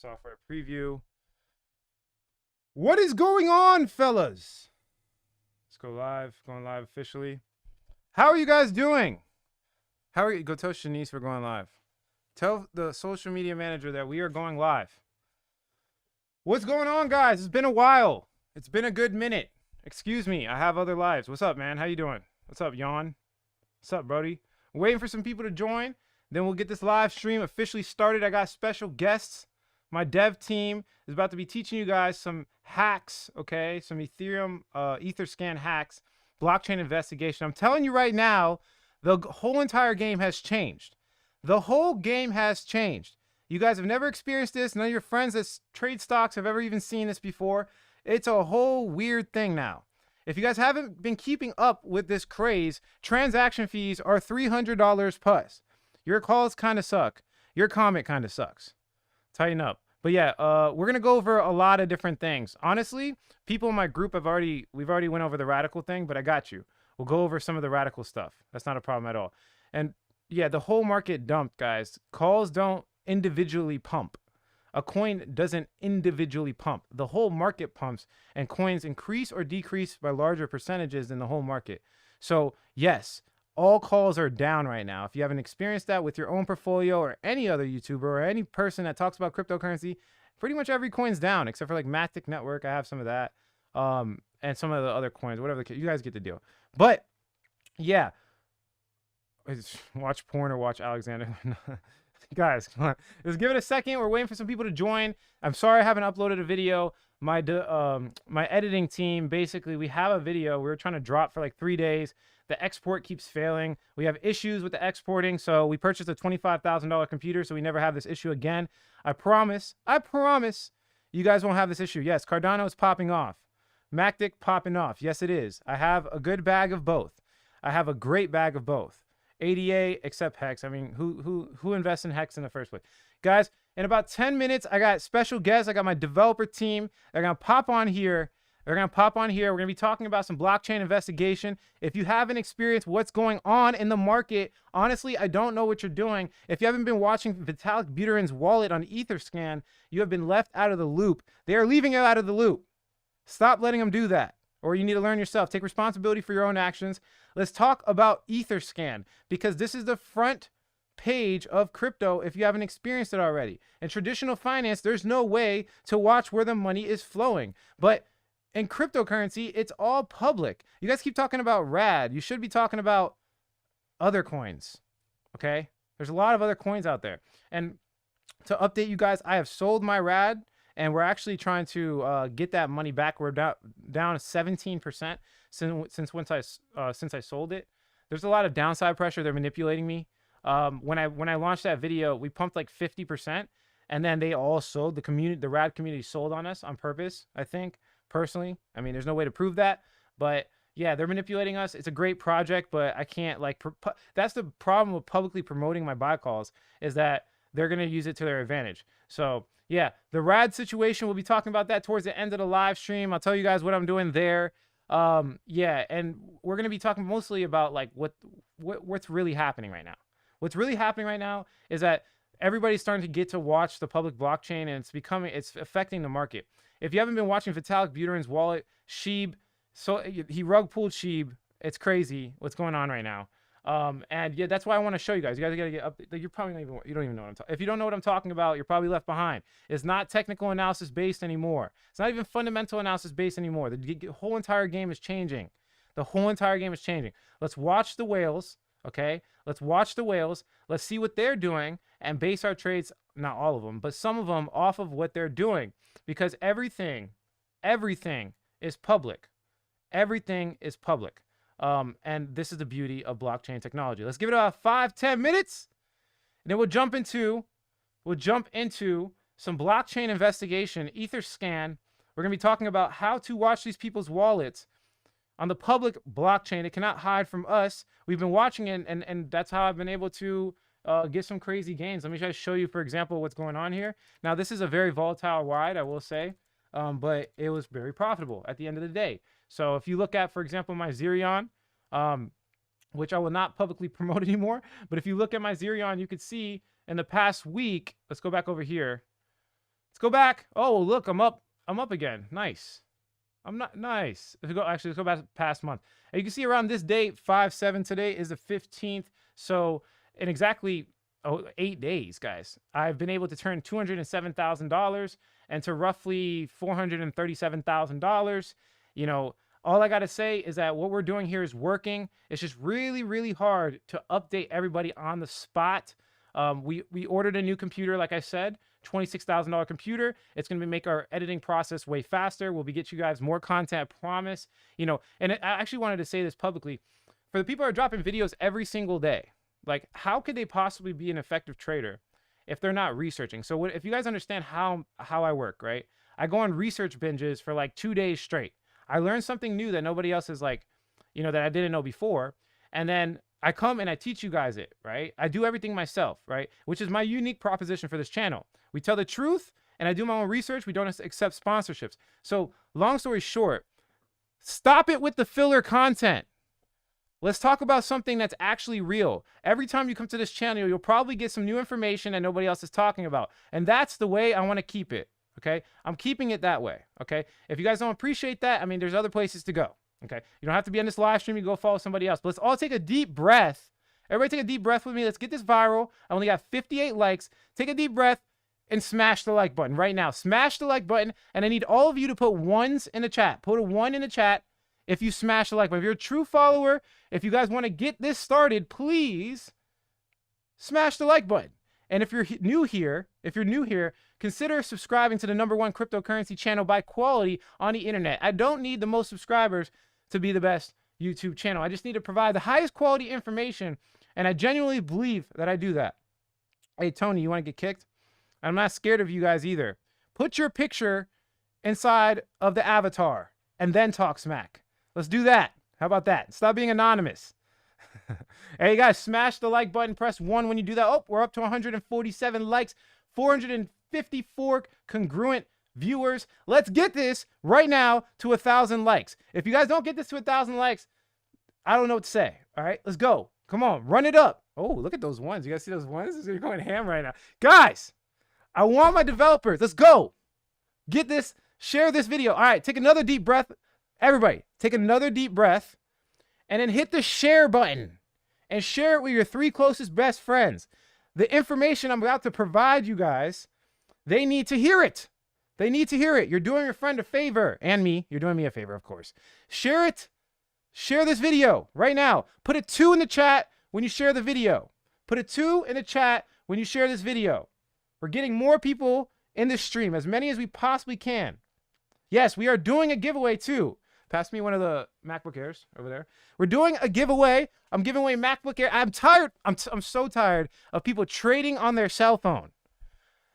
software preview. What is going on, fellas? Let's go live. Going live officially. How are you guys doing? How are you? Go tell Shanice we're going live. Tell the social media manager that we are going live. What's going on, guys? It's been a while. It's been a good minute. Excuse me. I have other lives. What's up, man? How you doing? What's up, Yawn? What's up, Brody? Waiting for some people to join. Then we'll get this live stream officially started. I got special guests. My dev team is about to be teaching you guys some hacks, okay? Some Ethereum Etherscan hacks, blockchain investigation. I'm telling you right now, the whole entire game has changed. The whole game has changed. You guys have never experienced this. None of your friends that trade stocks have ever even seen this before. It's a whole weird thing now. If you guys haven't been keeping up with this craze, transaction fees are $300 plus. Your calls kind of suck. Your comment kind of sucks. Tighten up. But yeah, we're gonna go over a lot of different things. Honestly, people in my group we've already went over the radical thing, but I got you. We'll go over some of the radical stuff. That's not a problem at all. And yeah, the whole market dumped, guys. Calls don't individually pump. A coin doesn't individually pump. The whole market pumps, and coins increase or decrease by larger percentages than the whole market. So yes, all calls are down right now. If you haven't experienced that with your own portfolio or any other YouTuber or any person that talks about cryptocurrency, pretty much every coin's down except for like Matic Network. I have some of that, and some of the other coins, whatever you guys get the deal. But yeah, watch porn or watch Alexander. Guys, come on. Just give it a second. We're waiting for some people to join. I'm sorry I haven't uploaded a video. My editing team, basically, we have a video we were trying to drop for like 3 days. The export keeps failing. We have issues with the exporting, so we purchased a $25,000 computer so we never have this issue again. I promise you guys won't have this issue. Yes, Cardano is popping off. Matic popping off. Yes, it is. I have a good bag of both. I have a great bag of both. ADA except Hex. I mean, who invests in Hex in the first place? Guys, in about 10 minutes, I got special guests. I got my developer team. They're going to pop on here. We're going to be talking about some blockchain investigation. If you haven't experienced what's going on in the market, honestly, I don't know what you're doing. If you haven't been watching Vitalik Buterin's wallet on Etherscan, you have been left out of the loop. They are leaving you out of the loop. Stop letting them do that. Or you need to learn yourself. Take responsibility for your own actions. Let's talk about Etherscan, because this is the front page of crypto if you haven't experienced it already. In traditional finance, there's no way to watch where the money is flowing. But in cryptocurrency, it's all public. You guys keep talking about RAD. You should be talking about other coins, okay? There's a lot of other coins out there. And to update you guys, I have sold my RAD, and we're actually trying to get that money back. We're down 17% since I sold it. There's a lot of downside pressure. They're manipulating me. When I launched that video, we pumped like 50%, and then they all sold. The RAD community sold on us on purpose, I think. Personally, I mean, there's no way to prove that, but yeah, they're manipulating us. It's a great project, but I can't that's the problem with publicly promoting my buy calls, is that they're going to use it to their advantage. So yeah, the RAD situation, we'll be talking about that towards the end of the live stream. I'll tell you guys what I'm doing there. Yeah, and we're going to be talking mostly about like what's really happening right now. What's really happening right now is that everybody's starting to get to watch the public blockchain, and it's affecting the market. If you haven't been watching Vitalik Buterin's wallet, Sheeb, so he rug pulled Sheeb. It's crazy what's going on right now. And yeah, that's why I want to show you guys. You guys gotta get up. You're probably not even. You don't even know what I'm talking. If you don't know what I'm talking about, you're probably left behind. It's not technical analysis based anymore. It's not even fundamental analysis based anymore. The whole entire game is changing. The whole entire game is changing. Let's watch the whales. Okay, let's watch the whales. Let's see what they're doing and base our trades, not all of them, but some of them, off of what they're doing, because everything is public. Everything is public. And this is the beauty of blockchain technology. Let's give it about 5-10 minutes, and then we'll jump into some blockchain investigation, Etherscan. We're gonna be talking about how to watch these people's wallets on the public blockchain. It cannot hide from us. We've been watching it, and that's how I've been able to get some crazy gains. Let me just show you, for example, what's going on here. Now, this is a very volatile ride, I will say, but it was very profitable at the end of the day. So if you look at, for example, my Zerion, which I will not publicly promote anymore, but if you look at my Zerion, you could see in the past week, let's go back over here Let's go back. Oh, look, I'm up. I'm up again. Nice. I'm not nice. Let's go back past month. And you can see around this date, 5/7 today is the 15th. So in exactly 8 days, guys, I've been able to turn $207,000 into roughly $437,000. You know, all I got to say is that what we're doing here is working. It's just really, really hard to update everybody on the spot. We ordered a new computer, like I said, $26,000 computer. It's going to make our editing process way faster. We'll get you guys more content, I promise. You know, and I actually wanted to say this publicly. For the people who are dropping videos every single day, like, how could they possibly be an effective trader if they're not researching? So if you guys understand how I work, right? I go on research binges for like 2 days straight. I learned something new that nobody else is like, you know, that I didn't know before. And then I come and I teach you guys it, right? I do everything myself, right? Which is my unique proposition for this channel. We tell the truth and I do my own research. We don't accept sponsorships. So long story short, stop it with the filler content. Let's talk about something that's actually real. Every time you come to this channel, you'll probably get some new information that nobody else is talking about. And that's the way I want to keep it, okay? I'm keeping it that way, okay? If you guys don't appreciate that, I mean, there's other places to go, okay? You don't have to be on this live stream. You go follow somebody else. But let's all take a deep breath. Everybody take a deep breath with me. Let's get this viral. I only got 58 likes. Take a deep breath and smash the like button right now. Smash the like button. And I need all of you to put ones in the chat. Put a 1 in the chat if you smash the like button. If you're a true follower, if you guys want to get this started, please smash the like button. And if you're new here, consider subscribing to the #1 cryptocurrency channel by quality on the internet. I don't need the most subscribers to be the best YouTube channel. I just need to provide the highest quality information, and I genuinely believe that I do that. Hey, Tony, you want to get kicked? I'm not scared of you guys either. Put your picture inside of the avatar and then talk smack. Let's do that. How about that? Stop being anonymous. Hey, guys, smash the like button. Press 1 when you do that. Oh, we're up to 147 likes, 454 congruent viewers. Let's get this right now to 1,000 likes. If you guys don't get this to 1,000 likes, I don't know what to say. All right, let's go. Come on, run it up. Oh, look at those ones. You guys see those ones? They're going ham right now. Guys, I want my developers. Let's go. Get this. Share this video. All right, take another deep breath. Everybody, take another deep breath and then hit the share button and share it with your 3 closest best friends. The information I'm about to provide you guys, they need to hear it. They need to hear it. You're doing your friend a favor, and me. You're doing me a favor, of course. Share it. Share this video right now. Put a 2 in the chat when you share the video. Put a 2 in the chat when you share this video. We're getting more people in this stream, as many as we possibly can. Yes, we are doing a giveaway too. Pass me one of the MacBook Airs over there. We're doing a giveaway. I'm giving away MacBook Air. I'm tired. I'm so tired of people trading on their cell phone.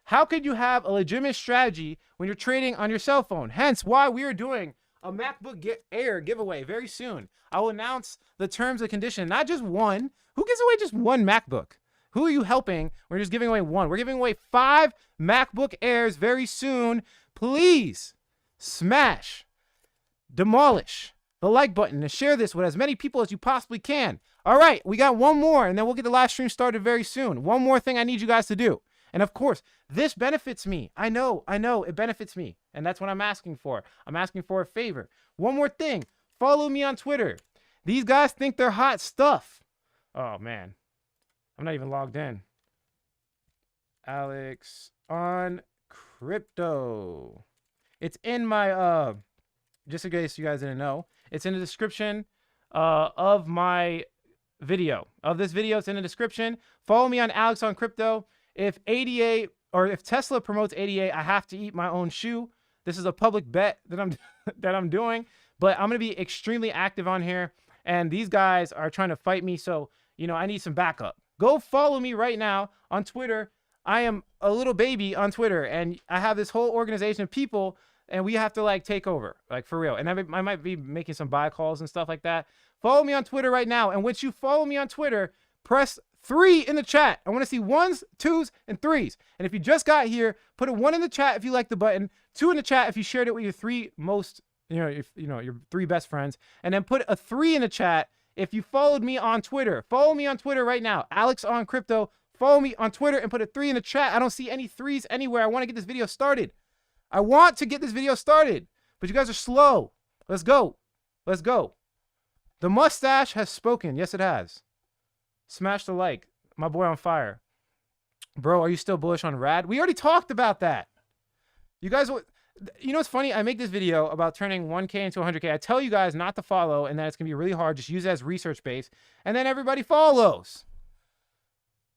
How could you have a legitimate strategy when you're trading on your cell phone? Hence why we are doing a MacBook Air giveaway very soon. I will announce the terms and conditions. Not just one. Who gives away just one MacBook? Who are you helping? We're just giving away one. We're giving away 5 MacBook Airs very soon. Please smash, demolish the like button and share this with as many people as you possibly can. All right, we got one more, and then we'll get the live stream started very soon. One more thing I need you guys to do. And of course, this benefits me. I know, it benefits me. And that's what I'm asking for. I'm asking for a favor. One more thing, follow me on Twitter. These guys think they're hot stuff. Oh, man. I'm not even logged in. Alex on crypto. It's in my, just in case you guys didn't know, it's in the description of my video. Of this video, it's in the description. Follow me on Alex on crypto. If ADA or if Tesla promotes ADA, I have to eat my own shoe. This is a public bet that I'm doing, but I'm going to be extremely active on here, and these guys are trying to fight me, so you know I need some backup. Go follow me right now on Twitter. I am a little baby on Twitter, and I have this whole organization of people, and we have to like take over, like for real. And I might be making some buy calls and stuff like that. Follow me on Twitter right now, and once you follow me on Twitter, press 3 in the chat. I want to see 1s, 2s, and 3s. And if you just got here, put a 1 in the chat if you like the button, 2 in the chat if you shared it with your 3 most, your 3 best friends, and then put a 3 in the chat if you followed me on Twitter. Follow me on Twitter right now, Alex on Crypto. Follow me on Twitter and put a 3 in the chat. I don't see any 3s anywhere. I want to get this video started. I want to get this video started, but you guys are slow. Let's go. Let's go. The mustache has spoken. Yes, it has. Smash the like. My boy on fire. Bro, are you still bullish on RAD? We already talked about that. You guys, you know what's funny? I make this video about turning 1K into 100K. I tell you guys not to follow and that it's going to be really hard. Just use it as research base. And then everybody follows.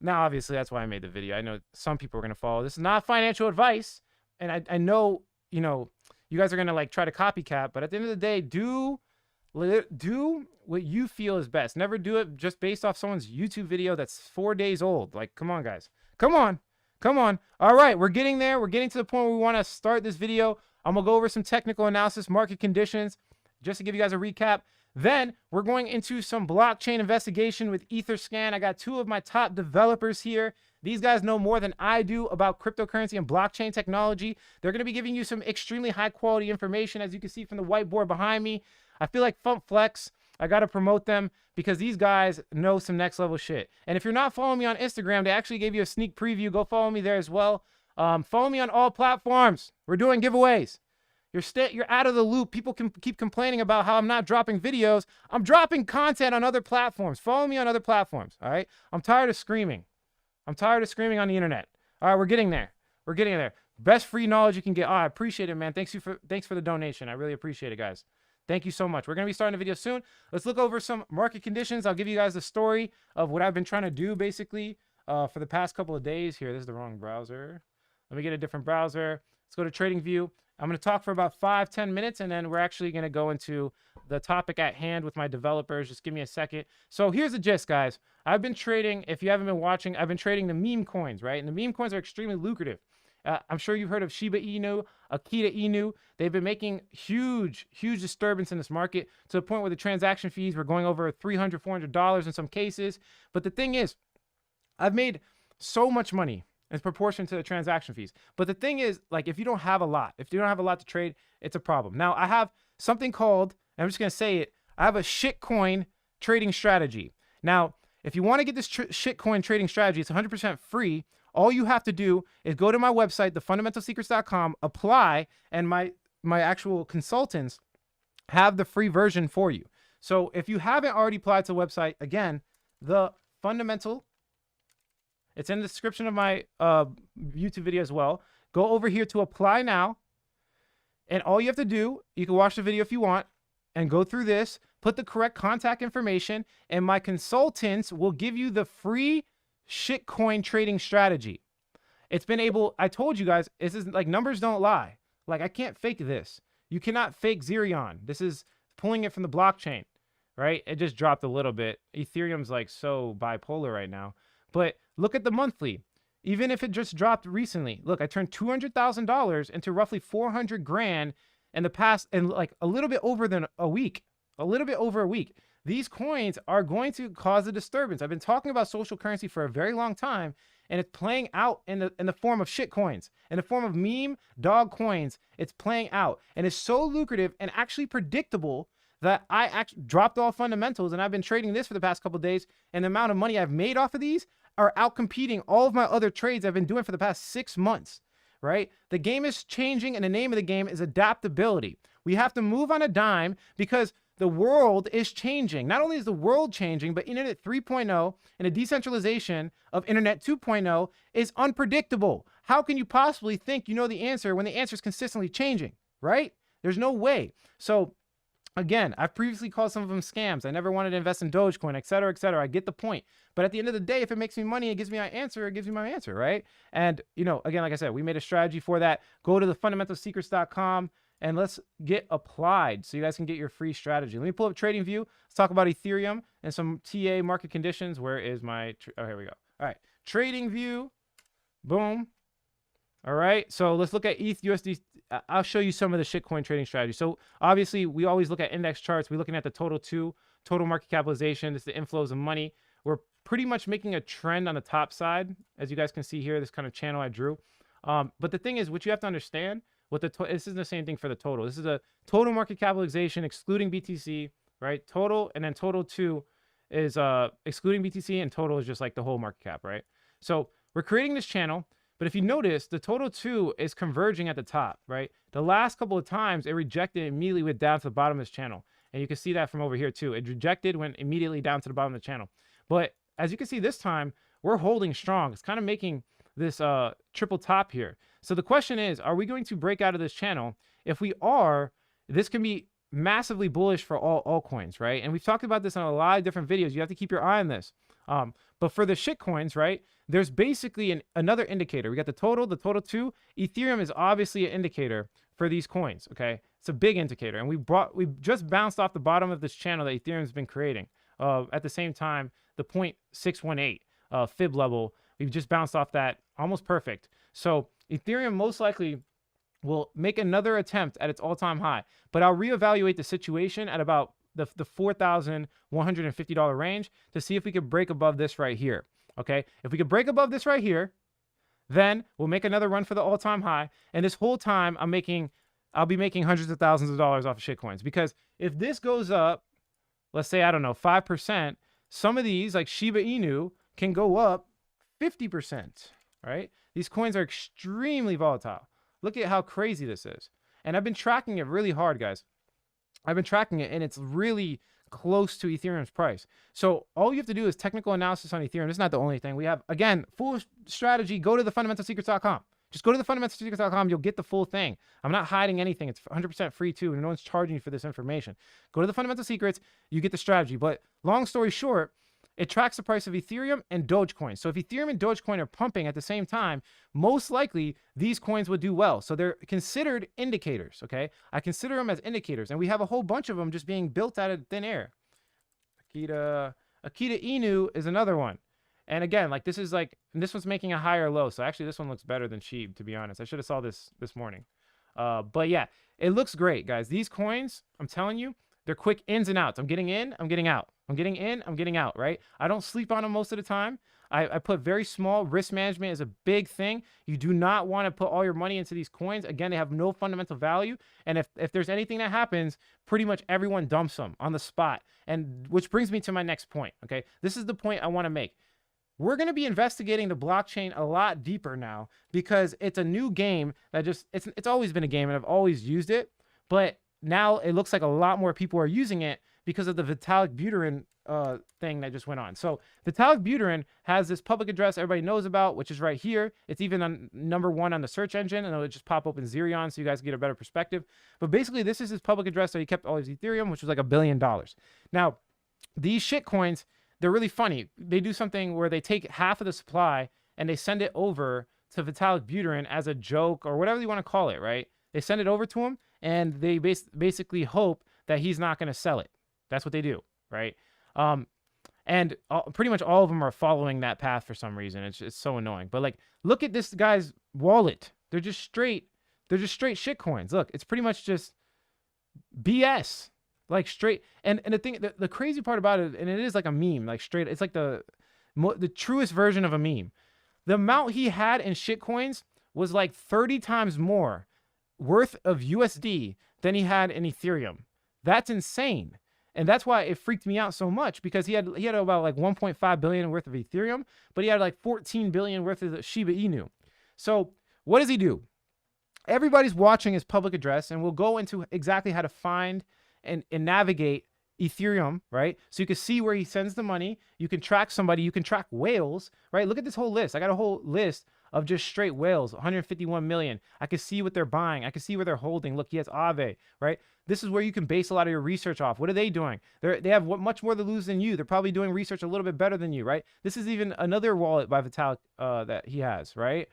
Now, obviously, that's why I made the video. I know some people are going to follow. This is not financial advice. And I know, you know, you guys are going to like try to copycat. But at the end of the day, do what you feel is best. Never do it just based off someone's YouTube video that's 4 days old. Like, come on, guys. Come on. Come on. All right, we're getting there. We're getting to the point where we want to start this video. I'm going to go over some technical analysis, market conditions, just to give you guys a recap. Then we're going into some blockchain investigation with Etherscan. I got 2 of my top developers here. These guys know more than I do about cryptocurrency and blockchain technology. They're going to be giving you some extremely high quality information, as you can see from the whiteboard behind me. I feel like Fump Flex, I got to promote them because these guys know some next level shit. And if you're not following me on Instagram, they actually gave you a sneak preview. Go follow me there as well. Follow me on all platforms. We're doing giveaways. You're out of the loop. People can keep complaining about how I'm not dropping videos. I'm dropping content on other platforms. Follow me on other platforms, all right? I'm tired of screaming. I'm tired of screaming on the internet. All right, we're getting there. We're getting there. Best free knowledge you can get. Oh, I appreciate it, man. Thanks for the donation. I really appreciate it, guys. Thank you so much. We're going to be starting the video soon. Let's look over some market conditions. I'll give you guys the story of what I've been trying to do, basically, for the past couple of days. Here, this is the wrong browser. Let me get a different browser. Let's go to TradingView. I'm going to talk for about 5-10 minutes, and then we're actually going to go into the topic at hand with my developers. Just give me a second. So here's the gist, guys. I've been trading, if you haven't been watching, I've been trading the meme coins, right? And the meme coins are extremely lucrative. I'm sure you've heard of Shiba Inu, Akita Inu. They've been making huge disturbance in this market to the point where the transaction fees were going over $300, $400 in some cases. But the thing is, I've made so much money in proportion to the transaction fees. But the thing is, like, if you don't have a lot to trade, it's a problem. Now, I have something called, and I'm just going to say it, I have a shitcoin trading strategy. Now, if you want to get this shitcoin trading strategy, it's 100% free. All you have to do is go to my website, thefundamentalsecrets.com, apply, and my actual consultants have the free version for you. So if you haven't already applied to the website, again, the fundamental, it's in the description of my YouTube video as well. Go over here to apply now. And all you have to do, you can watch the video if you want and go through this, put the correct contact information, and my consultants will give you the free shitcoin trading strategy. It's been able, I told you guys, this is like, numbers don't lie. Like, I can't fake this. You cannot fake Xerion. This is pulling it from the blockchain, right? It just dropped a little bit. Ethereum's like so bipolar right now. But look at the monthly. Even if it just dropped recently, look, I turned $200,000 into roughly 400 grand in the past, and like a little bit over than a week, a little bit over a week. These coins are going to cause a disturbance. I've been talking about social currency for a very long time, and it's playing out in the form of shit coins, in the form of meme dog coins. It's playing out, and it's so lucrative and actually predictable that I actually dropped all fundamentals, and I've been trading this for the past couple of days, and the amount of money I've made off of these are out competing all of my other trades I've been doing for the past 6 months, right? The game is changing, and the name of the game is adaptability. We have to move on a dime because the world is changing. Not only is the world changing, but Internet 3.0 and a decentralization of Internet 2.0 is unpredictable. How can you possibly think you know the answer when the answer is consistently changing, right? There's no way. So again, I've previously called some of them scams. I never wanted to invest in Dogecoin, et cetera, et cetera. I get the point. But at the end of the day, if it makes me money, it gives me my answer, it gives me my answer, right? And, you know, again, like I said, we made a strategy for that. Go to thefundamentalsecrets.com and let's get applied so you guys can get your free strategy. Let me pull up TradingView. Let's talk about Ethereum and some TA market conditions. Where is my, oh, here we go. All right, TradingView, boom. All right, so let's look at ETH USD. I'll show you some of the shitcoin trading strategy. So obviously, we always look at index charts. We're looking at the total market capitalization. This is the inflows of money. We're pretty much making a trend on the top side, as you guys can see here, this kind of channel I drew. But the thing is, what you have to understand, this is the same thing for the total. This is a total market capitalization excluding BTC, right? Total, and then total 2 is excluding BTC, and total is just like the whole market cap, right? So we're creating this channel, but if you notice, the total 2 is converging at the top, right? The last couple of times it rejected immediately, went down to the bottom of this channel. And you can see that from over here too. It rejected, went immediately down to the bottom of the channel. But as you can see this time, we're holding strong. It's kind of making this triple top here. So the question is, are we going to break out of this channel? If we are, this can be massively bullish for all altcoins, right? And we've talked about this in a lot of different videos. You have to keep your eye on this. But for the shit coins, right, there's basically another indicator. We got the total 2. Ethereum is obviously an indicator for these coins, okay? It's a big indicator. And we just bounced off the bottom of this channel that Ethereum's been creating. At the same time, the 0.618 fib level, we've just bounced off that almost perfect. So Ethereum most likely will make another attempt at its all-time high, but I'll reevaluate the situation at about the $4,150 range to see if we could break above this right here. Okay, if we could break above this right here, then we'll make another run for the all-time high. And this whole time I'll be making hundreds of thousands of dollars off of shitcoins, because if this goes up, let's say, I don't know, 5%, some of these like Shiba Inu can go up 50%, right? These coins are extremely volatile. Look at how crazy this is. And I've been tracking it really hard, guys. I've been tracking it, and it's really close to Ethereum's price. So all you have to do is technical analysis on Ethereum. It's not the only thing. We have, again, full strategy. Go to thefundamentalsecrets.com. Just go to thefundamentalsecrets.com. You'll get the full thing. I'm not hiding anything. It's 100% free too, and no one's charging you for this information. Go to the Fundamental Secrets. You get the strategy. But long story short, it tracks the price of Ethereum and Dogecoin. So if Ethereum and Dogecoin are pumping at the same time, most likely these coins would do well. So they're considered indicators, okay? I consider them as indicators, and we have a whole bunch of them just being built out of thin air. Akita Inu is another one. And again, like this one's making a higher low. So actually this one looks better than Sheeb, to be honest. I should have saw this morning. But yeah, it looks great, guys. These coins, I'm telling you, they're quick ins and outs. I'm getting in, I'm getting out. I'm getting in, I'm getting out, right? I don't sleep on them most of the time. I put very small. Risk management is a big thing. You do not want to put all your money into these coins. Again, they have no fundamental value. And if there's anything that happens, pretty much everyone dumps them on the spot. And which brings me to my next point, okay? This is the point I want to make. We're going to be investigating the blockchain a lot deeper now, because it's a new game that it's always been a game, and I've always used it. But now it looks like a lot more people are using it because of the Vitalik Buterin thing that just went on. So Vitalik Buterin has this public address everybody knows about, which is right here. It's even on #1 on the search engine, and it'll just pop open Xerion so you guys get a better perspective. But basically, this is his public address that he kept all his Ethereum, which was like $1 billion. Now, these shit coins, they're really funny. They do something where they take half of the supply and they send it over to Vitalik Buterin as a joke or whatever you want to call it, right? They send it over to him, and they basically hope that he's not going to sell it. That's what they do, right? And pretty much all of them are following that path for some reason. It's so annoying. But like, look at this guy's wallet. They're just straight shit coins. Look, it's pretty much just BS. Like straight. And the thing, the crazy part about it, and it is like a meme, like straight. It's like the truest version of a meme. The amount he had in shit coins was like 30 times more worth of USD than he had in Ethereum. That's insane. And that's why it freaked me out so much, because he had about like 1.5 billion worth of Ethereum, but he had like 14 billion worth of Shiba Inu. So what does he do? Everybody's watching his public address, and we'll go into exactly how to find and navigate Ethereum, right? So you can see where he sends the money. You can track somebody. You can track whales, right? Look at this whole list. I got a whole list of just straight whales, 151 million. I can see what they're buying. I can see where they're holding. Look, he has Aave, right? This is where you can base a lot of your research off. What are they doing? They have much more to lose than you. They're probably doing research a little bit better than you, right? This is even another wallet by Vitalik that he has, right?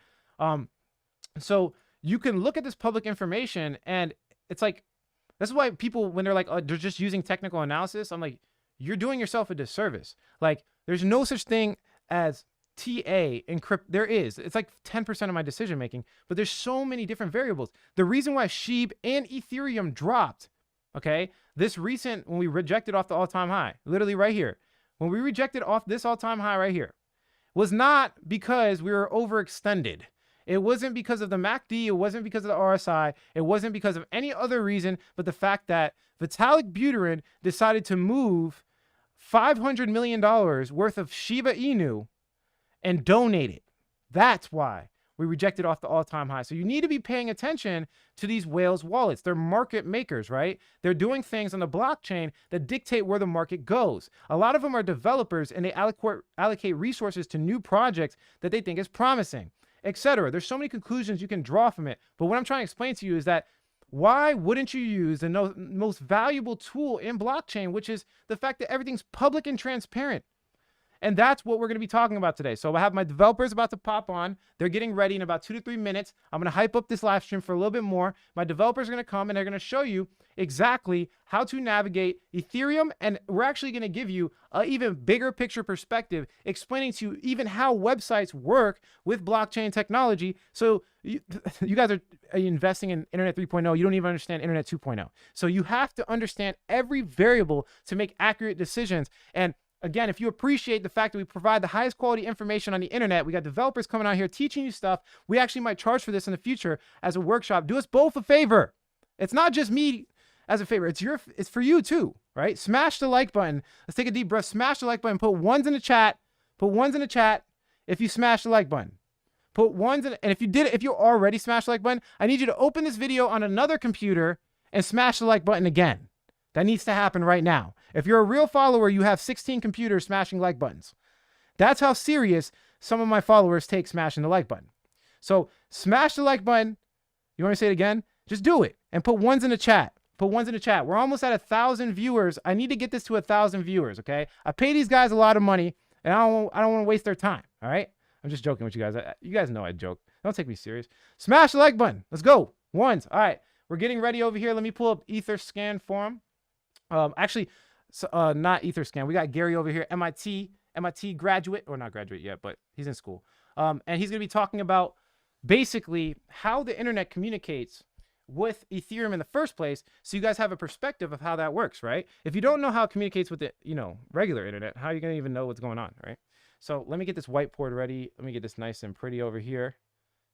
So you can look at this public information, and it's like, that's why people, when they're like, oh, they're just using technical analysis, I'm like, you're doing yourself a disservice. Like, there's no such thing as TA in crypto. There is. It's like 10% of my decision making, but there's so many different variables. The reason why SHIB and Ethereum dropped, okay, when we rejected off the all-time high, literally right here, when we rejected off this all-time high right here, was not because we were overextended. It wasn't because of the MACD. It wasn't because of the RSI. It wasn't because of any other reason but the fact that Vitalik Buterin decided to move $500 million worth of Shiba Inu and donate it. That's why we rejected off the all-time high. So you need to be paying attention to these whales wallets. They're market makers, right? They're doing things on the blockchain that dictate where the market goes. A lot of them are developers, and they allocate resources to new projects that they think is promising, etc. There's so many conclusions you can draw from it. But what I'm trying to explain to you is that why wouldn't you use the most valuable tool in blockchain, which is the fact that everything's public and transparent? And that's what we're going to be talking about today. So I have my developers about to pop on. They're getting ready in about 2 to 3 minutes. I'm going to hype up this live stream for a little bit more. My developers are going to come and they're going to show you exactly how to navigate Ethereum. And we're actually going to give you an even bigger picture perspective, explaining to you even how websites work with blockchain technology. So you guys are investing in Internet 3.0. You don't even understand Internet 2.0. So you have to understand every variable to make accurate decisions. And again, if you appreciate the fact that we provide the highest quality information on the internet, we got developers coming out here teaching you stuff. We actually might charge for this in the future as a workshop. Do us both a favor. It's not just me as a favor. It's for you too, right? Smash the like button. Let's take a deep breath. Smash the like button. Put ones in the chat. Put ones in the chat if you smash the like button. Put ones in, and if you already smashed the like button, I need you to open this video on another computer and smash the like button again. That needs to happen right now. If you're a real follower, you have 16 computers smashing like buttons. That's how serious some of my followers take smashing the like button. So smash the like button. You want me to say it again? Just do it and put ones in the chat. Put ones in the chat. We're almost at 1,000 viewers. I need to get this to 1,000 viewers, okay? I pay these guys a lot of money, and I don't want to waste their time, all right? I'm just joking with you guys. You guys know I joke. Don't take me serious. Smash the like button. Let's go. Ones. All right. We're getting ready over here. Let me pull up Etherscan forum. Actually, not Etherscan. We got Gary over here, MIT graduate, or not graduate yet, but he's in school. And he's going to be talking about basically how the internet communicates with Ethereum in the first place, so you guys have a perspective of how that works, right? If you don't know how it communicates with the, regular internet, how are you going to even know what's going on, right? So let me get this whiteboard ready. Let me get this nice and pretty over here.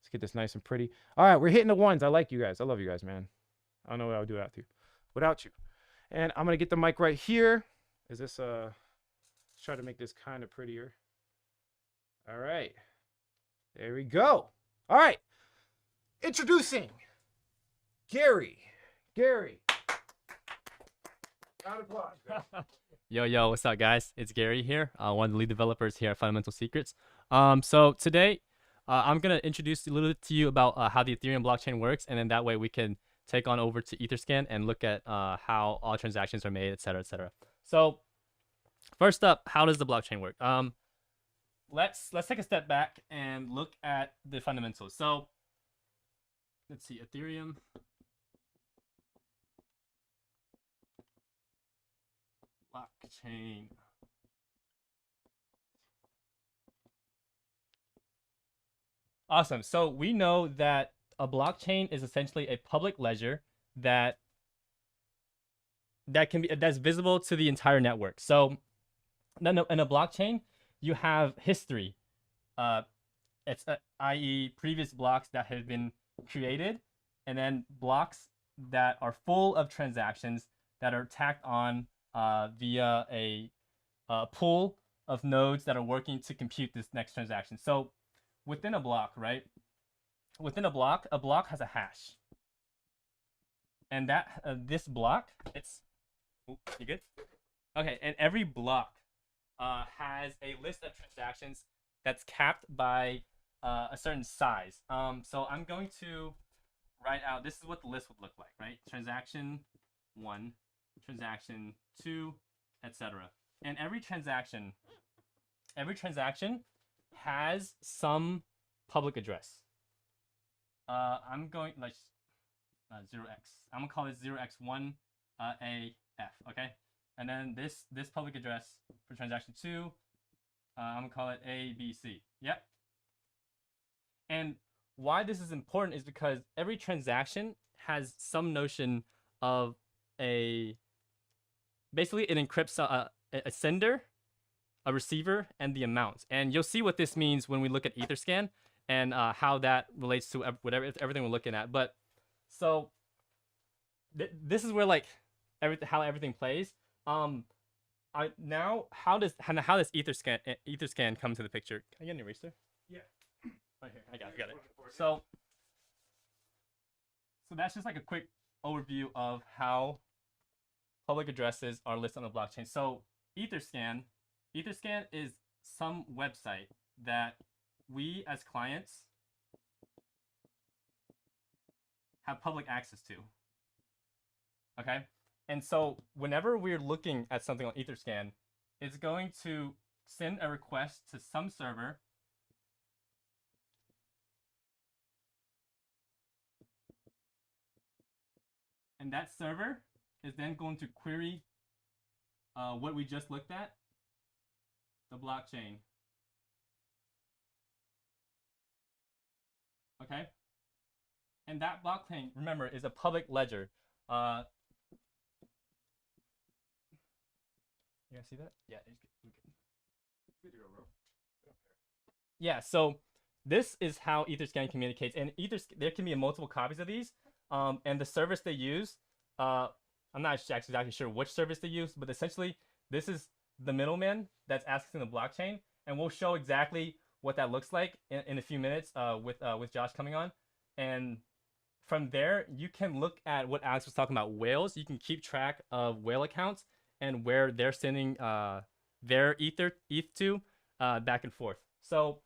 Let's get this nice and pretty. All right, we're hitting the ones. I like you guys. I love you guys, man. I don't know what I would do without you. And I'm going to get the mic right here. Is this, let's try to make this kind of prettier. All right. There we go. All right. Introducing Gary. Round of applause, guys. Yo, what's up, guys? It's Gary here, one of the lead developers here at Fundamental Secrets. So today, I'm going to introduce a little bit to you about how the Ethereum blockchain works, and then that way we can take on over to Etherscan and look at how all transactions are made, etc., etc. So first up, how does the blockchain work? Let's take a step back and look at the fundamentals. So let's see, Ethereum blockchain. Awesome. So we know that a blockchain is essentially a public ledger that's visible to the entire network. So in a blockchain, you have history. I.e. previous blocks that have been created, and then blocks that are full of transactions that are tacked on via a pool of nodes that are working to compute this next transaction. So within a block, right? Within a block has a hash. And that this block, you good? Okay, and every block has a list of transactions that's capped by a certain size. So I'm going to write out, this is what the list would look like, right? Transaction 1, transaction 2, etc. And every transaction has some public address. I'm going like 0x. I'm gonna call it 0x1 AF, okay? And then this public address for transaction 2, I'm gonna call it ABC. Yep. And why this is important is because every transaction has some notion of basically it encrypts a sender, a receiver, and the amount. And you'll see what this means when we look at Etherscan and how that relates to everything we're looking at. But so this is where how everything plays. How does Etherscan come to the picture? Can I get an eraser? Yeah. Right here. I got it. So that's just like a quick overview of how public addresses are listed on the blockchain. So Etherscan is some website that we as clients have public access to. Okay? And so whenever we're looking at something on Etherscan, it's going to send a request to some server. And that server is then going to query what we just looked at, the blockchain. Okay? And that blockchain, remember, is a public ledger. You guys see that? Yeah. Yeah, so this is how Etherscan communicates. And there can be multiple copies of these. And the service they use, I'm not exactly sure which service they use, but essentially this is the middleman that's accessing the blockchain. And we'll show exactly what that looks like in a few minutes with Josh coming on. And from there, you can look at what Alex was talking about, whales. You can keep track of whale accounts and where they're sending their ETH to back and forth. So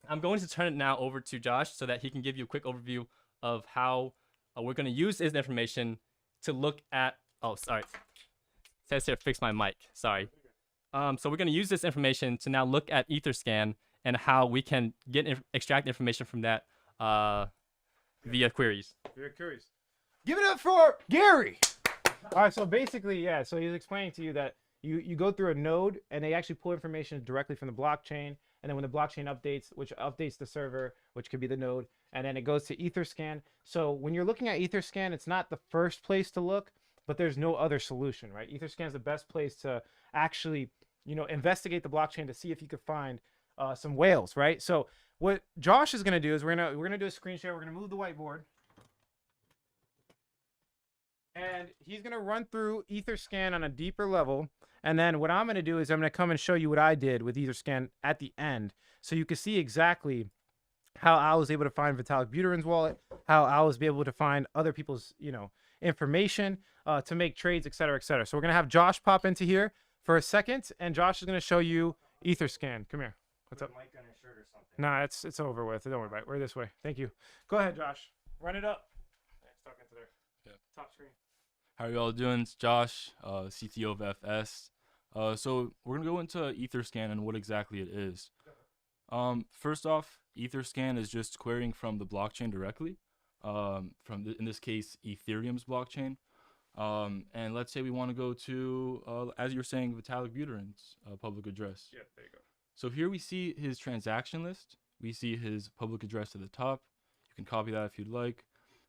I'm going to turn it now over to Josh so that he can give you a quick overview of how we're going to use this information to look at, oh, sorry. It says here, fix my mic. Sorry. So we're going to use this information to now look at Etherscan and how we can extract information from that via queries. Give it up for Gary. All right, so basically, yeah, so he's explaining to you that you go through a node and they actually pull information directly from the blockchain. And then when the blockchain updates, which updates the server, which could be the node, and then it goes to Etherscan. So when you're looking at Etherscan, it's not the first place to look, but there's no other solution, right? Etherscan is the best place to actually, investigate the blockchain to see if you could find some whales, right? So what Josh is gonna do is we're gonna do a screen share. We're gonna move the whiteboard, and he's gonna run through Etherscan on a deeper level. And then what I'm going to do is I'm going to come and show you what I did with Etherscan at the end. So you can see exactly how I was able to find Vitalik Buterin's wallet, how I was able to find other people's, information to make trades, et cetera, et cetera. So we're going to have Josh pop into here for a second. And Josh is going to show you Etherscan. Come here. What's up? Mic on your shirt or something. Nah, it's over with. Don't worry about it. We're this way. Thank you. Go ahead, Josh. Run it up. It's talking to there. Yeah. Top screen. How are y'all doing? It's Josh, CTO of FS. So we're gonna go into Etherscan and what exactly it is. First off, Etherscan is just querying from the blockchain directly, in this case, Ethereum's blockchain. And let's say we want to go to, as you're saying, Vitalik Buterin's public address. Yeah, there you go. So here we see his transaction list. We see his public address at the top. You can copy that if you'd like.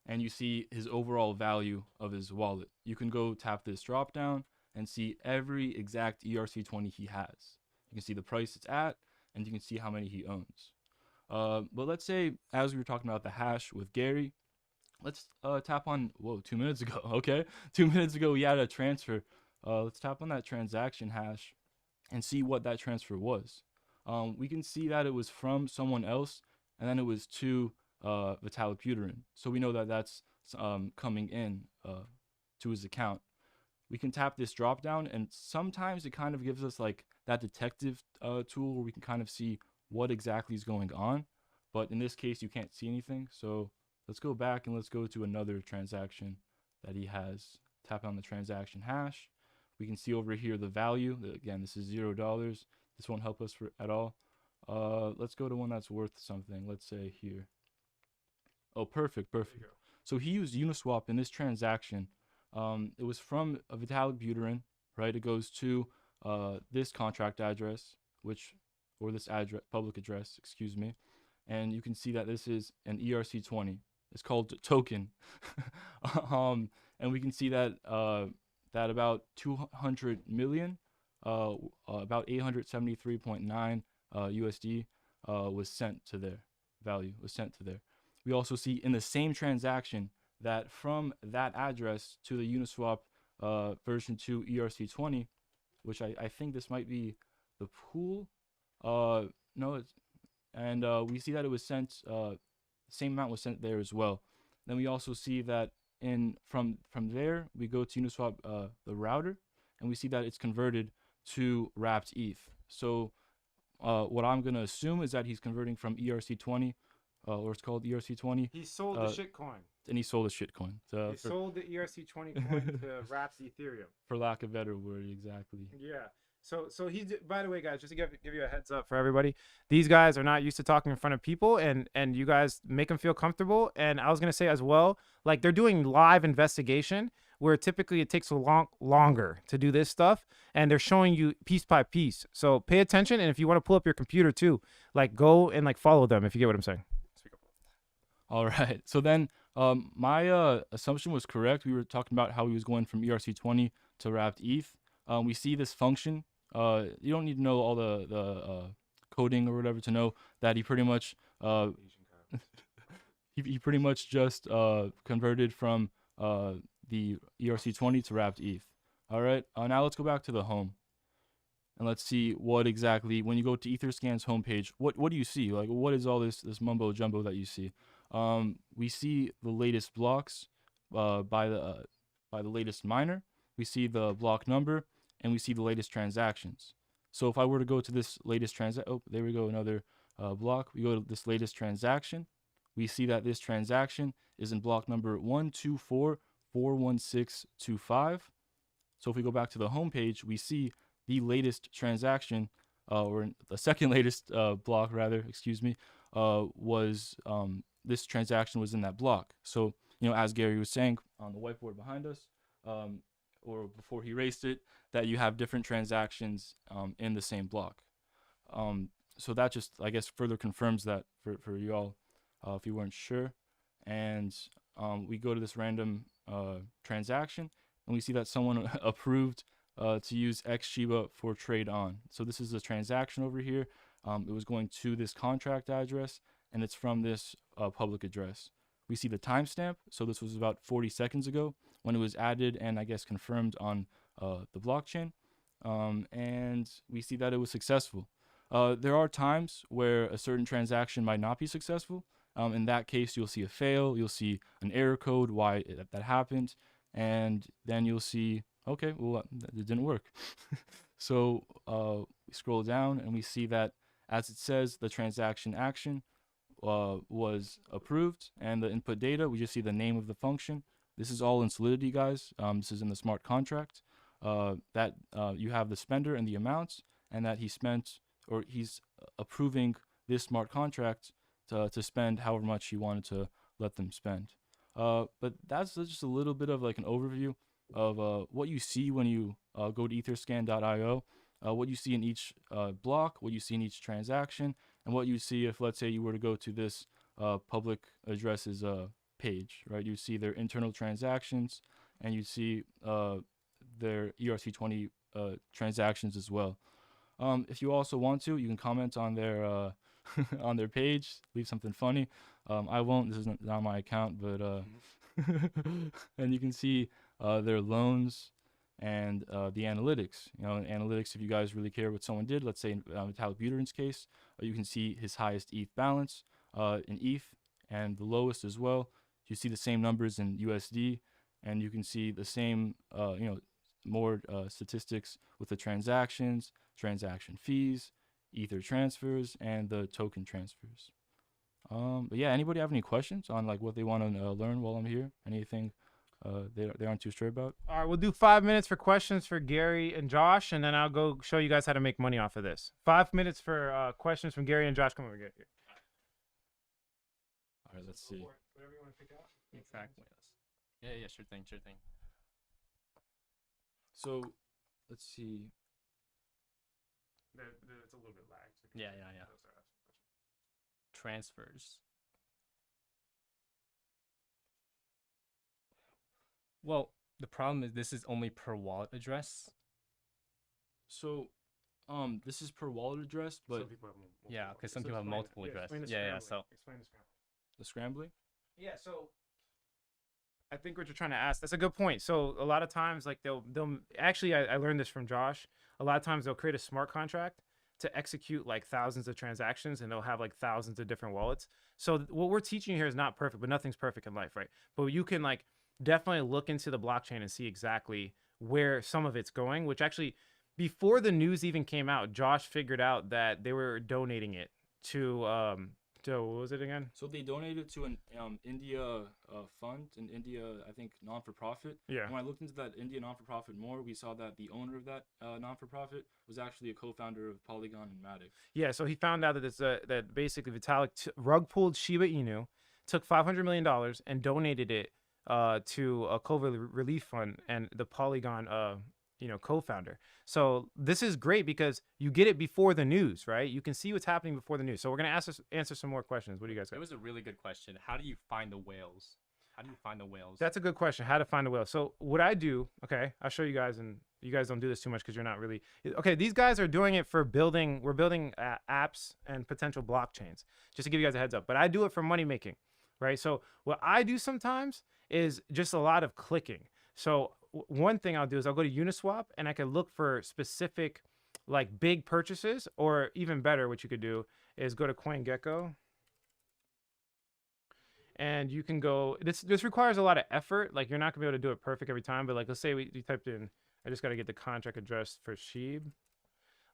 And you see his overall value of his wallet. You can go tap this drop down and see every exact ERC20 he has. You can see the price it's at, and you can see how many he owns. But let's say, as we were talking about the hash with Gary, let's tap on, 2 minutes ago, okay? 2 minutes ago, we had a transfer. Let's tap on that transaction hash and see what that transfer was. We can see that it was from someone else, and then it was to Vitalik Buterin. So we know that that's coming in to his account. We can tap this drop down, and sometimes it kind of gives us like that detective tool where we can kind of see what exactly is going on. But in this case, you can't see anything. So let's go back and let's go to another transaction that he has. Tap on the transaction hash. We can see over here the value. Again, this is $0. This won't help us at all. Let's go to one that's worth something. Let's say here. Oh, perfect. So he used Uniswap in this transaction. It was from Vitalik Buterin, right? It goes to this contract address, or this public address, excuse me. And you can see that this is an ERC20. It's called token. And we can see that that about 200 million, about 873.9 USD was sent to there. Value was sent to there. We also see in the same transaction that from that address to the Uniswap version 2 ERC20, which I think this might be the pool. No, it's and we see that it was sent. The same amount was sent there as well. Then we also see that from there we go to Uniswap, the router, and we see that it's converted to wrapped ETH. So what I'm gonna assume is that he's converting from ERC20, or it's called ERC20. He sold the shitcoin. And he sold a shitcoin. He sold the ERC20 coin to wrapped Ethereum. For lack of a better word, exactly. Yeah. So he's, by the way, guys, just to give you a heads up for everybody, these guys are not used to talking in front of people, and you guys make them feel comfortable. And I was gonna say as well, like they're doing live investigation where typically it takes longer to do this stuff, and they're showing you piece by piece. So pay attention, and if you want to pull up your computer too, like go and like follow them if you get what I'm saying. All right. So then my assumption was correct. We were talking about how he was going from ERC20 to wrapped ETH. We see this function. You don't need to know all the coding or whatever to know that he pretty much he pretty much just converted from the ERC20 to wrapped ETH. All right. Now let's go back to the home, and let's see what exactly, when you go to Etherscan's homepage, what do you see? Like, what is all this mumbo jumbo that you see? We see the latest blocks by the latest miner. We see the block number, and we see the latest transactions. So if I were to go to this latest oh, there we go, another block. We go to this latest transaction. We see that this transaction is in block number 124,41625. So if we go back to the home page, we see the latest transaction, or the second latest block rather, excuse me, was this transaction was in that block. So, you know, as Gary was saying on the whiteboard behind us, or before he erased it, that you have different transactions in the same block. So that just, I guess, further confirms that for you all, if you weren't sure. And we go to this random transaction, and we see that someone approved to use X Shiba for trade on. So this is a transaction over here. It was going to this contract address, and it's from this public address. We see the timestamp. So this was about 40 seconds ago when it was added and I guess confirmed on the blockchain. And we see that it was successful. There are times where a certain transaction might not be successful. In that case, you'll see a fail. You'll see an error code, why that happened. And then you'll see, okay, well, it didn't work. So we scroll down and we see that, as it says, the transaction action was approved, and the input data, we just see the name of the function. This is all in Solidity, guys. This is in the smart contract, that you have the spender and the amounts, and that he spent, or he's approving this smart contract to spend however much he wanted to let them spend. But that's just a little bit of like an overview of what you see when you go to etherscan.io, what you see in each block, what you see in each transaction, and what you see if, let's say, you were to go to this public addresses page, right? You see their internal transactions, and you see their ERC20 transactions as well. If you also want to, you can comment on their on their page, leave something funny. I won't. This is not my account, but and you can see their loans and the analytics. You know, in analytics, if you guys really care what someone did, let's say in Vitalik Buterin's case, you can see his highest ETH balance in ETH and the lowest as well. You see the same numbers in USD, and you can see the same, more statistics with the transactions, transaction fees, Ether transfers, and the token transfers. But yeah, anybody have any questions on like what they want to learn while I'm here? Anything they aren't too sure about? All right, we'll do 5 minutes for questions for Gary and Josh, and then I'll go show you guys how to make money off of this. 5 minutes for questions from Gary and Josh. Come over here. All right, let's see. Whatever you want to pick out. Exactly. Yeah, sure thing. So, let's see. It's a little bit lagged. So Yeah. Transfers. Well, the problem is this is only per wallet address. So, this is per wallet address, but some people have multiple. Yeah, because some people have multiple addresses. Yeah. So explain the scrambling. the scrambling. Yeah, so I think what you're trying to ask, that's a good point. So a lot of times, like they'll actually, I learned this from Josh. A lot of times they'll create a smart contract to execute like thousands of transactions, and they'll have like thousands of different wallets. So what we're teaching you here is not perfect, but nothing's perfect in life, right? But you can like definitely look into the blockchain and see exactly where some of it's going, which actually before the news even came out, Josh figured out that they were donating it to what was it again? So they donated to an India fund, an India, I think, non-for-profit. Yeah. When I looked into that India non-for-profit more, we saw that the owner of that non-for-profit was actually a co-founder of Polygon and Matic. Yeah, so he found out that it's that basically Vitalik rug pulled Shiba Inu, took $500 million and donated it to a COVID relief fund and the Polygon co-founder. So this is great because you get it before the news, right? You can see what's happening before the news. So we're gonna answer some more questions. What do you guys got? It was a really good question. How do you find the whales? How do you find the whales? That's a good question. How to find a whale. So what I do, okay, I'll show you guys, and you guys don't do this too much because you're not really okay. These guys are doing it for building. We're building apps and potential blockchains. Just to give you guys a heads up. But I do it for money making, right? So what I do sometimes is just a lot of clicking. So one thing I'll do is I'll go to Uniswap and I can look for specific like big purchases, or even better, what you could do is go to CoinGecko. And you can go, this requires a lot of effort. Like you're not gonna be able to do it perfect every time, but like let's say we typed in, I just gotta get the contract address for SHIB.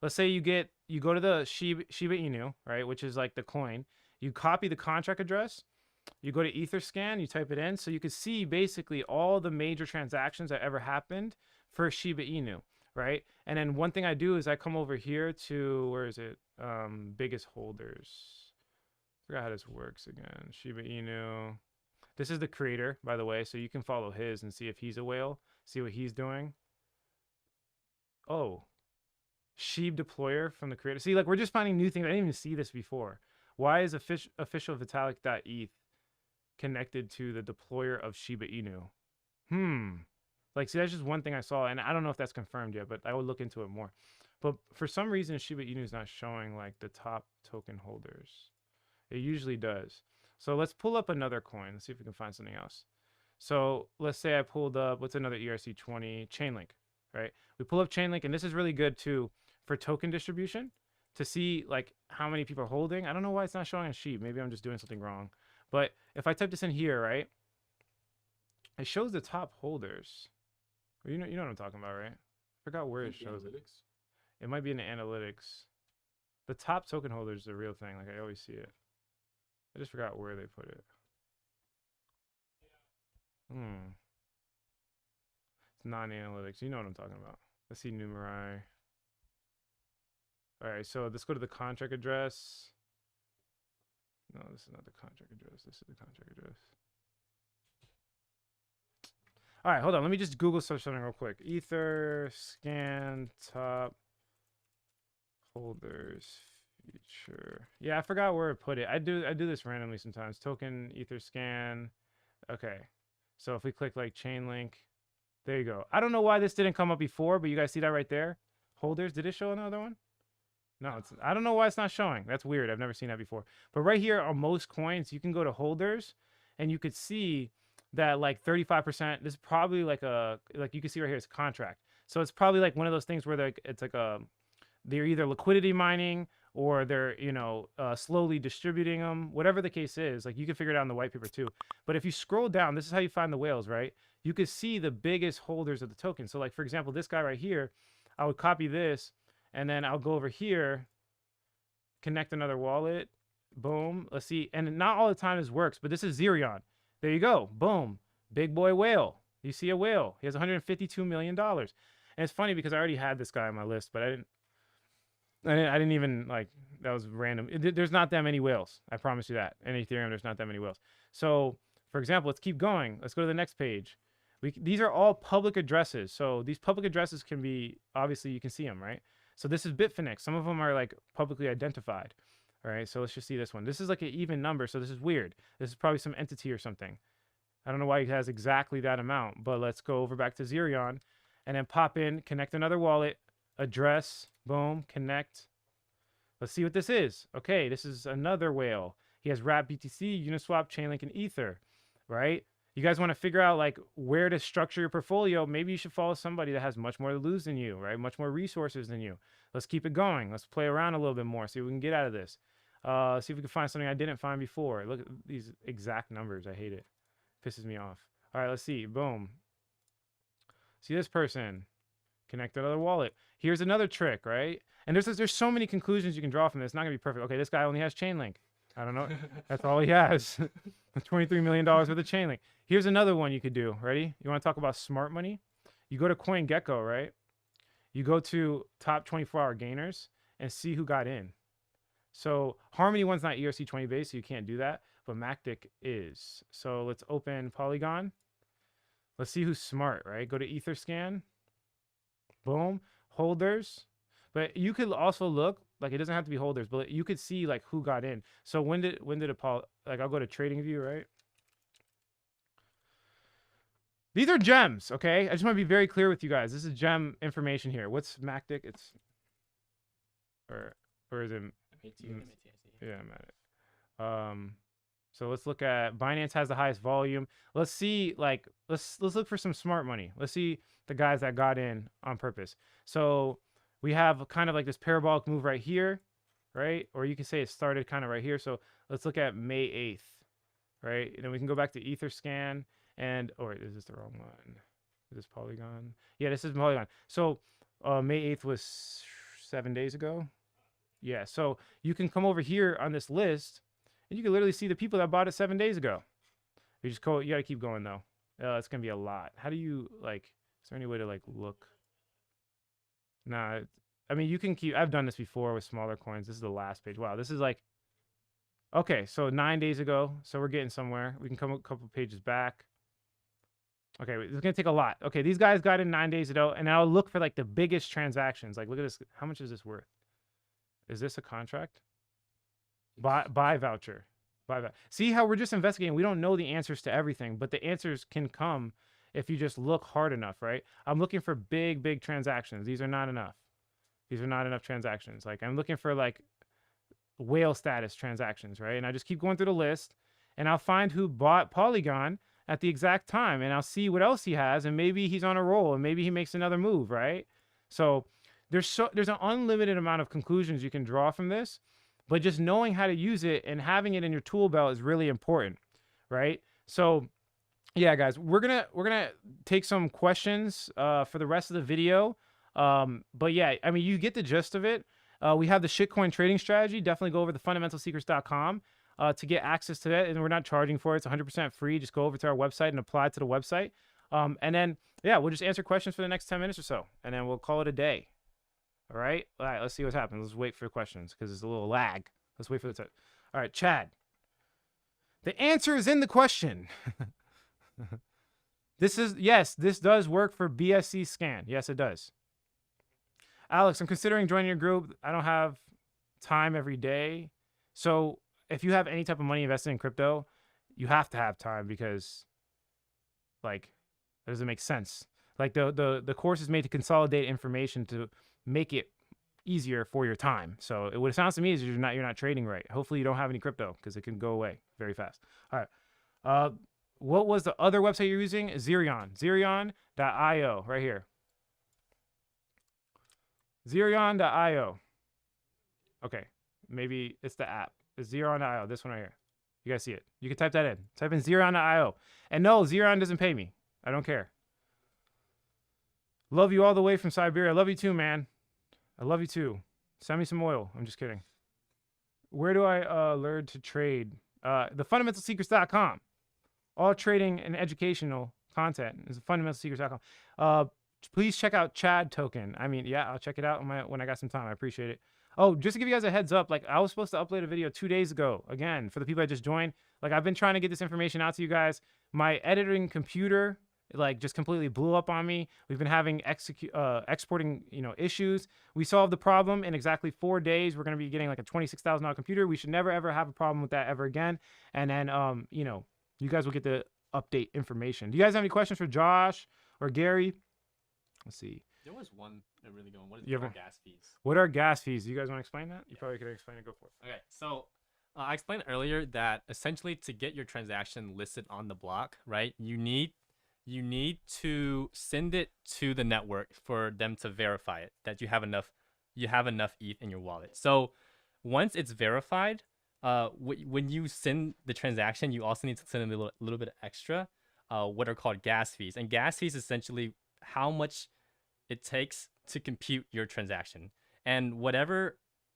Let's say you go to the Shiba Inu, right, which is like the coin. You copy the contract address, you go to Etherscan, you type it in, so you can see basically all the major transactions that ever happened for Shiba Inu, right? And then one thing I do is I come over here to, where is it? Biggest holders. Forgot how this works again. Shiba Inu. This is the creator, by the way, so you can follow his and see if he's a whale, see what he's doing. Oh, Sheeb deployer from the creator. See, like we're just finding new things. I didn't even see this before. Why is official Vitalik.eth connected to the deployer of Shiba Inu? Like, see, that's just one thing I saw, and I don't know if that's confirmed yet, but I would look into it more. But for some reason, Shiba Inu is not showing like the top token holders. It usually does. So let's pull up another coin. Let's see if we can find something else. So let's say I pulled up, what's another ERC20? Chainlink, right? We pull up Chainlink, and this is really good too for token distribution to see like how many people are holding. I don't know why it's not showing a sheet. Maybe I'm just doing something wrong. But if I type this in here, right, it shows the top holders. You know what I'm talking about, right? I forgot where it shows it. It might be in the analytics. The top token holders is the real thing. Like I always see it. I just forgot where they put it. It's non-analytics. You know what I'm talking about. Let's see numeri. All right, so let's go to the contract address. No, this is not the contract address. This is the contract address. All right, hold on. Let me just Google search something real quick. Etherscan top holders feature. Yeah, I forgot where I put it. I do this randomly sometimes. Token Etherscan. Okay, so if we click like Chainlink, there you go. I don't know why this didn't come up before, but you guys see that right there? Holders. Did it show another one? No, I don't know why it's not showing. That's weird. I've never seen that before. But right here on most coins, you can go to holders, and you could see that like 35%. This is probably like you can see right here, it's a contract. So it's probably like one of those things where it's like they're either liquidity mining or they're slowly distributing them. Whatever the case is, like you can figure it out in the white paper too. But if you scroll down, this is how you find the whales, right? You could see the biggest holders of the token. So like for example, this guy right here, I would copy this. And then I'll go over here, connect another wallet, boom. Let's see, and not all the time this works, but this is Zerion. There you go, boom, big boy whale. You see a whale. He has $152 million. And it's funny because I already had this guy on my list, but I didn't even like, that was random. There's not that many whales. I promise you that. In Ethereum, there's not that many whales. So for example, let's keep going. Let's go to the next page. These are all public addresses. So these public addresses can be, obviously you can see them, right? So this is Bitfinex. Some of them are like publicly identified. All right, so let's just see this one. This is like an even number, so this is weird. This is probably some entity or something. I don't know why it has exactly that amount, but let's go over back to Zerion and then pop in, connect another wallet, address, boom, connect. Let's see what this is. Okay, this is another whale. He has Wrap, BTC, Uniswap, Chainlink, and Ether, right? You guys want to figure out like where to structure your portfolio. Maybe you should follow somebody that has much more to lose than you, right? Much more resources than you. Let's keep it going. Let's play around a little bit more. See what we can get out of this. See if we can find something I didn't find before. Look at these exact numbers. I hate it. Pisses me off. All right, let's see. Boom. See this person. Connect another wallet. Here's another trick, right? And there's so many conclusions you can draw from this. It's not gonna be perfect. Okay, this guy only has Chainlink. I don't know. That's all he has. $23 million worth of Chainlink. Here's another one you could do. Ready? You want to talk about smart money? You go to CoinGecko, right? You go to top 24-hour gainers and see who got in. So Harmony one's not ERC20 based, so you can't do that. But Mactic is. So let's open Polygon. Let's see who's smart, right? Go to Etherscan. Boom. Holders. But you could also look, like it doesn't have to be holders, but you could see like who got in. So when did it like I'll go to TradingView, right? These are gems, okay? I just want to be very clear with you guys. This is gem information here. What's Mactic? It's or is it yeah, I'm at it. So let's look at Binance has the highest volume. Let's see, like, let's look for some smart money. Let's see the guys that got in on purpose. So we have kind of like this parabolic move right here, right? Or you can say it started kind of right here. So let's look at May 8th, right? And then we can go back to Etherscan and, or is this the wrong one? Is this Polygon? Yeah, this is Polygon. So May 8th was 7 days ago. Yeah, so you can come over here on this list and you can literally see the people that bought it 7 days ago. You just go, you got to keep going though. It's going to be a lot. How do you like, is there any way to like look? Nah, I mean, you can keep, I've done this before with smaller coins. This is the last page. Wow, this is like, okay, so 9 days ago. So we're getting somewhere. We can come a couple pages back. Okay, it's going to take a lot. Okay, these guys got in 9 days ago, and I'll look for like the biggest transactions. Like, look at this. How much is this worth? Is this a contract? Buy voucher. See how we're just investigating. We don't know the answers to everything, but the answers can come if you just look hard enough, right? I'm looking for big transactions. These are not enough. These are not enough transactions. Like I'm looking for like whale status transactions, right? And I just keep going through the list and I'll find who bought Polygon at the exact time and I'll see what else he has and maybe he's on a roll and maybe he makes another move, right? So there's an unlimited amount of conclusions you can draw from this, but just knowing how to use it and having it in your tool belt is really important, right? So yeah, guys, we're gonna take some questions for the rest of the video. But yeah, I mean, you get the gist of it. We have the shitcoin trading strategy. Definitely go over to fundamentalsecrets.com to get access to that. And we're not charging for it. It's 100% free. Just go over to our website and apply to the website. And then, yeah, we'll just answer questions for the next 10 minutes or so. And then we'll call it a day. All right, let's see what's happening. Let's wait for questions because there's a little lag. Let's wait for the time. All right, Chad. The answer is in the question. Yes, this does work for BSC scan. Yes, it does. Alex, I'm considering joining your group. I don't have time every day. So if you have any type of money invested in crypto, you have to have time because like, that doesn't make sense. Like the course is made to consolidate information to make it easier for your time. So what it sounds to me is you're not trading right. Hopefully you don't have any crypto because it can go away very fast. All right. What was the other website you're using? Zerion.io right here. Zerion.io. Okay. Maybe it's the app. It's Zerion.io. This one right here. You guys see it. You can type that in. Type in Zerion.io. And no, Zerion doesn't pay me. I don't care. Love you all the way from Siberia. I love you too, man. I love you too. Send me some oil. I'm just kidding. Where do I learn to trade? The fundamentalsecrets.com. All trading and educational content is fundamentalsecrets.com. Please check out Chad Token. I mean, yeah, I'll check it out when I got some time. I appreciate it. Oh, just to give you guys a heads up, like I was supposed to upload a video 2 days ago. Again, for the people that just joined, like I've been trying to get this information out to you guys. My editing computer like just completely blew up on me. We've been having exporting, issues. We solved the problem in exactly 4 days. We're going to be getting like a $26,000 computer. We should never ever have a problem with that ever again. And then, you guys will get the update information. Do you guys have any questions for Josh or Gary? Let's see. There was one that really going. What are gas fees? What are gas fees? Do you guys want to explain that? You probably could explain it. Go for it. Okay, so I explained earlier that essentially to get your transaction listed on the block, right? You need to send it to the network for them to verify it that you have enough ETH in your wallet. So once it's verified, when you send the transaction, you also need to send a little bit extra, what are called gas fees. And gas fees is essentially how much it takes to compute your transaction. And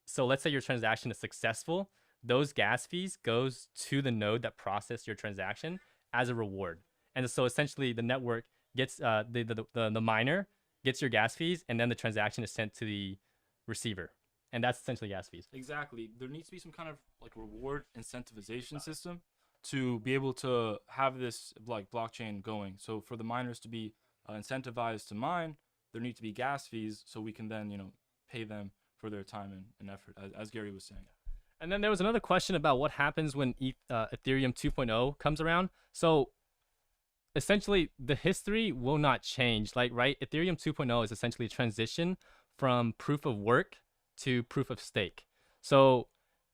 so let's say your transaction is successful, those gas fees goes to the node that processed your transaction as a reward. And so essentially the network gets the miner gets your gas fees, and then the transaction is sent to the receiver. And that's essentially gas fees. Exactly. There needs to be some kind of like reward incentivization system to be able to have this like blockchain going. So for the miners to be incentivized to mine, there need to be gas fees so we can then, pay them for their time and effort, as Gary was saying. And then there was another question about what happens when Ethereum 2.0 comes around. So essentially the history will not change. Like, right, Ethereum 2.0 is essentially a transition from proof of work to proof of stake. So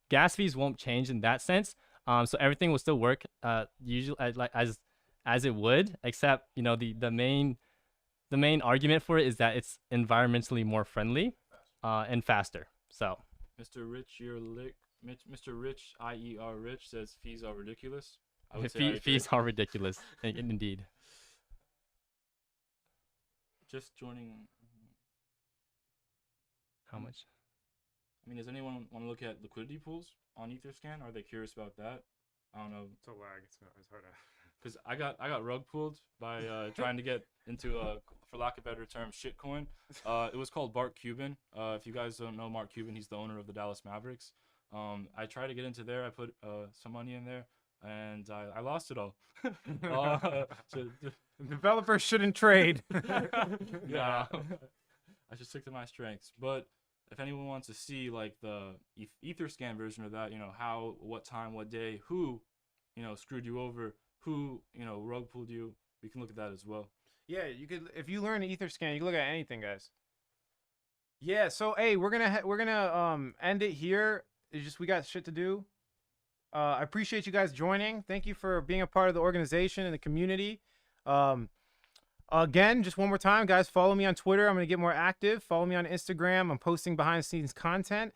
gas fees won't change in that sense. So everything will still work usually as it would, except the main argument for it is that it's environmentally more friendly and faster. So Mr. Rich IER Rich says fees are ridiculous. I would say fees are ridiculous, indeed. Just joining. How much? I mean, does anyone want to look at liquidity pools on Etherscan? Are they curious about that? I don't know. It's a lag. It's hard to. Because I got rug pulled by trying to get into for lack of a better term, shitcoin. It was called Mark Cuban. If you guys don't know Mark Cuban, he's the owner of the Dallas Mavericks. I tried to get into there. I put some money in there, and I lost it all. Developers shouldn't trade. Yeah, I should stick to my strengths. But if anyone wants to see like the Etherscan version of that, how, what time, what day, who, screwed you over, who, rug pulled you, we can look at that as well. Yeah, you could, if you learn Etherscan, you can look at anything, guys. Yeah, so hey, we're gonna end it here. It's just we got shit to do. I appreciate you guys joining. Thank you for being a part of the organization and the community. Again, just one more time, guys, follow me on Twitter. I'm gonna get more active. Follow me on Instagram. I'm posting behind the scenes content.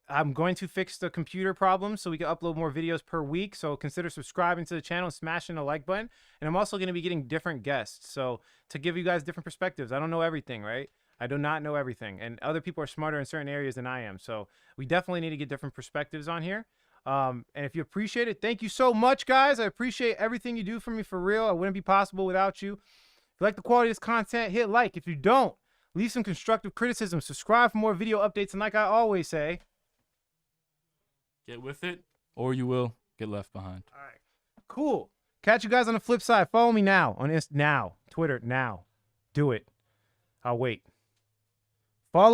I'm going to fix the computer problem so we can upload more videos per week. So consider subscribing to the channel and smashing the like button. And I'm also going to be getting different guests. So to give you guys different perspectives. I don't know everything, right? I do not know everything. And other people are smarter in certain areas than I am. So we definitely need to get different perspectives on here. And if you appreciate it, thank you so much, guys. I appreciate everything you do for me, for real. It wouldn't be possible without you. If you like the quality of this content, hit like. If you don't, leave some constructive criticism. Subscribe for more video updates. And like I always say, get with it, or you will get left behind. all right, cool. Catch you guys on the flip side. Follow me now on Twitter now. Do it. I'll wait.